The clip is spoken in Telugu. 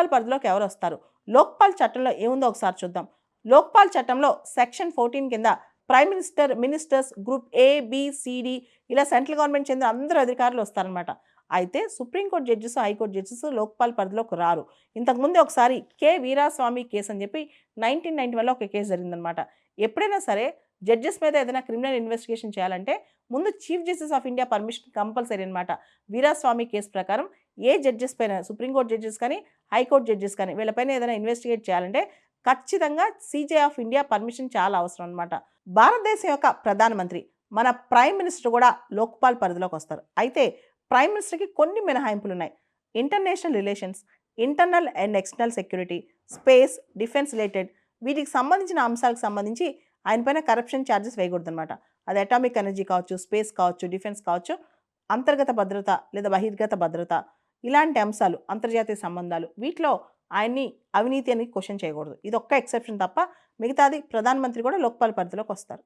లోక్పాల్ పరిధిలోకి ఎవరు వస్తారు? లోక్పాల్ చట్టంలో ఏముందో ఒకసారి చూద్దాం. లోక్పాల్ చట్టంలో సెక్షన్ 14 కింద prime minister, ministers, group A, B, C, D ఇలా సెంట్రల్ గవర్నమెంట్ చెందిన అందరూ అధికారులు వస్తారనమాట. అయితే supreme court judges, high court judges Lokpal పరిధిలోకి రారు. ఇంతకుముందే ఒకసారి కె. వీరాస్వామి కేసు అని చెప్పి 1991లో ఒక కేసు జరిగిందనమాట. ఎప్పుడైనా సరే జడ్జెస్ మీద ఏదైనా క్రిమినల్ ఇన్వెస్టిగేషన్ చేయాలంటే ముందు chief justice of India permission compulsory అనమాట. వీరాస్వామి కేసు ప్రకారం ఏ జడ్జెస్ పైన, సుప్రీంకోర్టు జడ్జెస్ కానీ, హైకోర్టు జడ్జెస్ కానీ వీళ్ళపైన ఏదైనా ఇన్వెస్టిగేట్ చేయాలంటే ఖచ్చితంగా సీజే ఆఫ్ ఇండియా పర్మిషన్ చాలా అవసరం అనమాట. భారతదేశం యొక్క ప్రధానమంత్రి, మన ప్రైమ్ మినిస్టర్ కూడా లోక్పాల్ పరిధిలోకి వస్తారు. అయితే ప్రైమ్ మినిస్టర్కి కొన్ని మినహాయింపులు ఉన్నాయి. International relations, internal and external security, space, defence related వీటికి సంబంధించిన అంశాలకు సంబంధించి ఆయన పైన కరప్షన్ ఛార్జెస్ వేయకూడదనమాట. అది అటామిక్ ఎనర్జీ కావచ్చు, స్పేస్ కావచ్చు, డిఫెన్స్ కావచ్చు, అంతర్గత భద్రత లేదా బహిర్గత భద్రత ఇలాంటి అంశాలు, అంతర్జాతీయ సంబంధాలు వీటిలో ఆయన్ని అవినీతి అని క్వశ్చన్ చేయకూడదు. ఇది ఒక్క ఎక్సెప్షన్ తప్ప మిగతాది ప్రధానమంత్రి కూడా లోక్పాల్ పరిధిలోకి వస్తారు.